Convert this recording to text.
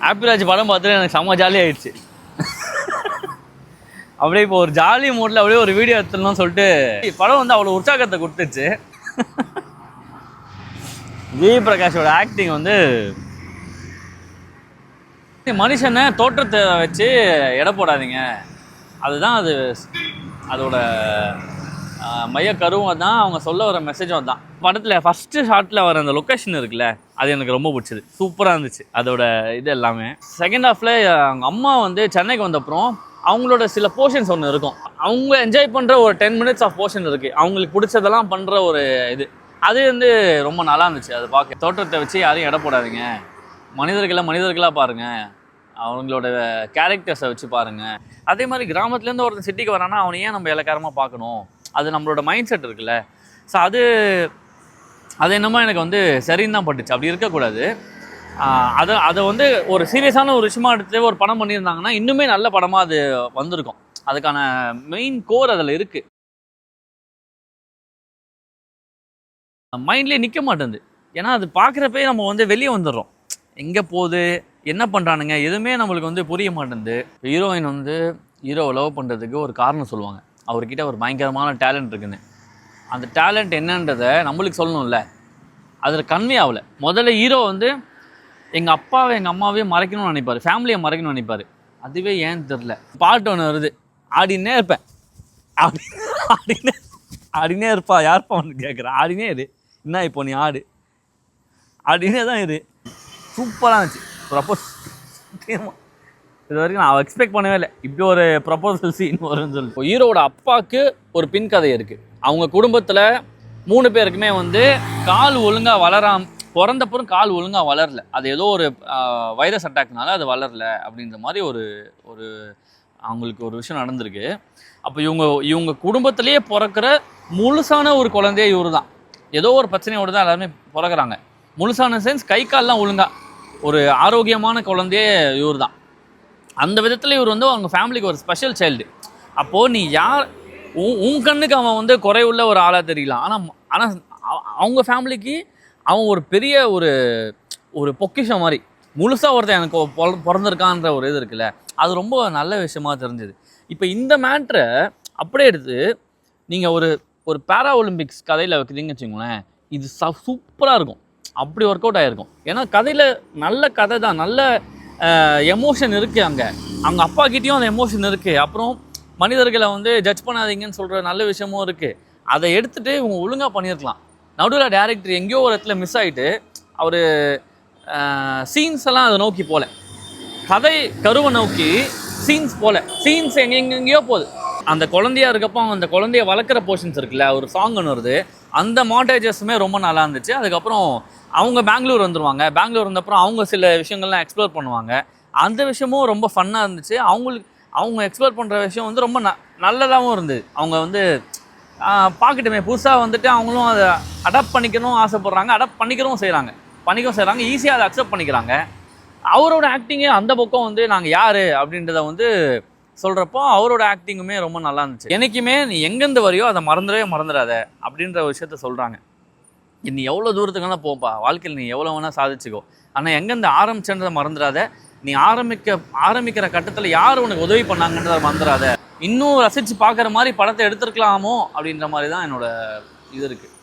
ஹாப்பிராஜ் படம் பார்த்துட்டு எனக்கு செம்ம ஜாலியாக ஆயிடுச்சு. அப்படியே இப்போ ஒரு ஜாலி மூடில் அப்படியே ஒரு வீடியோ எடுத்துடணும்னு சொல்லிட்டு படம் வந்து அவ்வளோ உற்சாகத்தை கொடுத்துச்சு. ஜெய் பிரகாஷோட ஆக்டிங் வந்து மனுஷனை தோற்றத்தை வச்சு எடை போடாதீங்க, அதுதான் அதோட மைய கருவும் தான், அவங்க சொல்ல வர மெசேஜும் தான். படத்தில் ஃபஸ்ட்டு ஷார்ட்டில் வர அந்த லொக்கேஷன் இருக்குல்ல, அது எனக்கு ரொம்ப பிடிச்சது, சூப்பராக இருந்துச்சு அதோட இது எல்லாமே. செகண்ட் ஹாஃபில் அவங்க அம்மா வந்து சென்னைக்கு வந்தப்புறம் அவங்களோட சில போர்ஷன்ஸ் ஒன்று இருக்கும், அவங்க என்ஜாய் பண்ணுற ஒரு 10 minutes ஆஃப் போர்ஷன் இருக்குது, அவங்களுக்கு பிடிச்சதெல்லாம் பண்ணுற ஒரு இது, அது வந்து ரொம்ப நல்லா இருந்துச்சு. அது பார்க்க தோற்றத்தை வச்சு யாரையும் எடை போடாதீங்க, மனிதர்களாக பாருங்கள், அவங்களோட கேரக்டர்ஸை வச்சு பாருங்கள். அதே மாதிரி கிராமத்துலேருந்து ஒருத்தர் சிட்டிக்கு வரானா அவனை ஏன் நம்ம இலக்காரமாக பார்க்கணும், அது நம்மளோட மைண்ட் செட் இருக்குல்ல. ஸோ அது என்னமோ எனக்கு வந்து சரின்னு தான் பட்டுச்சு. அப்படி இருக்கக்கூடாது. அதை வந்து ஒரு சீரியஸான ஒரு விஷயமா எடுத்து ஒரு படம் பண்ணியிருந்தாங்கன்னா இன்னுமே நல்ல படமாக அது வந்திருக்கும். அதுக்கான மெயின் கோர் அதில் இருக்குது. மைண்ட்லேயே நிற்க மாட்டேங்குது. ஏன்னா அது பார்க்குறப்பே நம்ம வந்து வெளியே வந்துடுறோம், எங்கே போகுது என்ன பண்ணுறானுங்க எதுவுமே நம்மளுக்கு வந்து புரிய மாட்டேங்குது. ஹீரோயின் வந்து ஹீரோவை லவ் பண்ணுறதுக்கு ஒரு காரணம் சொல்லுவாங்க, அவர்கிட்ட ஒரு பயங்கரமான டேலண்ட் இருக்குன்னு. அந்த டேலண்ட் என்னன்றதை நம்மளுக்கு சொல்லணும்ல, அதில் கன்வே ஆகலை. முதல்ல ஹீரோ வந்து எங்கள் அப்பாவை எங்கள் அம்மாவையும் மறைக்கணும்னு நினைப்பார், ஃபேமிலியை மறைக்கணும்னு நினைப்பார். அதுவே ஏன்னு தெரில. பாட்டு ஒன்று வருது, ஆடினே இருப்பேன், ஆடினே இருப்பா, யார்ப்பா ஒன்று கேட்குறேன், ஆடினே இரு, என்ன இப்போ நீ ஆடினே தான் இரு. சூப்பராக இருந்துச்சு ப்ரப்போஸ். இது வரைக்கும் நான் எக்ஸ்பெக்ட் பண்ணவே இல்லை இப்படி ஒரு ப்ரப்போசல் சீன் வரும்னு சொல்லிட்டு. ஹீரோட அப்பாவுக்கு ஒரு பின் கதை இருக்குது. அவங்க குடும்பத்தில் 3 பேருக்குமே வந்து கால் ஒழுங்காக பிறந்தப்புறம் கால் ஒழுங்காக வளரல, அது ஏதோ ஒரு வைரஸ் அட்டாக்னால அது வளரல அப்படின்ற மாதிரி ஒரு அவங்களுக்கு ஒரு விஷயம் நடந்திருக்கு. அப்போ இவங்க குடும்பத்திலேயே பிறக்கிற முழுசான ஒரு குழந்தையே இவர் தான். ஏதோ ஒரு பிரச்சனையோடு தான் எல்லாருமே பிறக்கிறாங்க. முழுசான சென்ஸ் கை கால்லாம் ஒழுங்காக ஒரு ஆரோக்கியமான குழந்தையே இவர் தான். அந்த விதத்தில் இவர் வந்து அவங்க ஃபேமிலிக்கு ஒரு ஸ்பெஷல் சைல்டு. அப்போது நீ யார் உன் கண்ணுக்கு அவன் வந்து குறைவுள்ள ஒரு ஆளாக தெரியலாம், ஆனால் அவங்க ஃபேமிலிக்கு அவன் ஒரு பெரிய ஒரு பொக்கிஷம் மாதிரி முழுசாக ஒருத்தன் எனக்கு பிறந்திருக்கான்ற ஒரு இது இருக்குல்ல, அது ரொம்ப நல்ல விஷயமா தெரிஞ்சுது. இப்போ இந்த மேட்ரை அப்படியே எடுத்து நீங்கள் ஒரு பேரா ஒலிம்பிக்ஸ் கதையில் வைக்கிறீங்கன்னு வச்சுக்கோங்களேன், இது சூப்பராக இருக்கும், அப்படி ஒர்க் அவுட் ஆகிருக்கும். ஏன்னா கதையில் நல்ல கதை தான், நல்ல எமோஷன் இருக்குது. அவங்க அப்பா கிட்டேயும் அந்த எமோஷன் இருக்குது. அப்புறம் மனிதர்களை வந்து ஜட்ஜ் பண்ணாதீங்கன்னு சொல்கிற நல்ல விஷயமும் இருக்குது. அதை எடுத்துகிட்டு இவங்க ஒழுங்காக பண்ணியிருக்கலாம். நடுவில் டேரக்டர் எங்கேயோ ஒரு இடத்துல மிஸ் ஆகிட்டு அவர் சீன்ஸ் எல்லாம் அதை நோக்கி போகல, கதை கருவை நோக்கி சீன்ஸ் எங்கெங்கேயோ போகுது. அந்த குழந்தையா இருக்கப்போ அந்த குழந்தைய வளர்க்குற போர்ஷன்ஸ் இருக்குல்ல, ஒரு சாங் ஒன்று வருது, அந்த மாண்டேஜஸுமே ரொம்ப நல்லா இருந்துச்சு. அதுக்கப்புறம் அவங்க பெங்களூர் வந்துடுவாங்க, பெங்களூர் வந்தப்புறம் அவங்க சில விஷயங்கள்லாம் எக்ஸ்ப்ளோர் பண்ணுவாங்க, அந்த விஷயமும் ரொம்ப ஃபன்னாக இருந்துச்சு. அவங்க எக்ஸ்ப்ளோர் பண்ணுற விஷயம் வந்து ரொம்ப நல்லதாகவும் இருந்தது. அவங்க வந்து பார்க்கட்டுமே புதுசாக வந்துட்டு அவங்களும் அதை அடாப்ட் பண்ணிக்கணும் ஆசைப்பட்றாங்க, அடாப்ட் பண்ணிக்கவும் செய்கிறாங்க, ஈஸியாக அதை அக்செப்ட் பண்ணிக்கிறாங்க. அவரோட ஆக்டிங்கே அந்த பக்கம் வந்து நாங்கள் யார் அப்படின்றத வந்து சொல்கிறப்போ அவரோட ஆக்டிங்குமே ரொம்ப நல்லா இருந்துச்சு. என்றைக்குமே நீ எங்கேருந்து வரையோ அதை மறந்துடாத அப்படின்ற விஷயத்த சொல்கிறாங்க. நீ எவ்வளோ தூரத்துக்குன்னா போப்பா, வாழ்க்கையில் நீ எவ்வளோ வேணால் சாதிச்சுக்கோ, ஆனால் எங்கேருந்து ஆரம்பிச்சன்றதை மறந்துடாத, நீ ஆரம்பிக்கிற கட்டத்தில் யார் உனக்கு உதவி பண்ணாங்கன்றதை மறந்துடாத, இன்னும் ரசித்து பார்க்குற மாதிரி படத்தை எடுத்துருக்கலாமோ அப்படின்ற மாதிரி தான் என்னோட இது இருக்குது.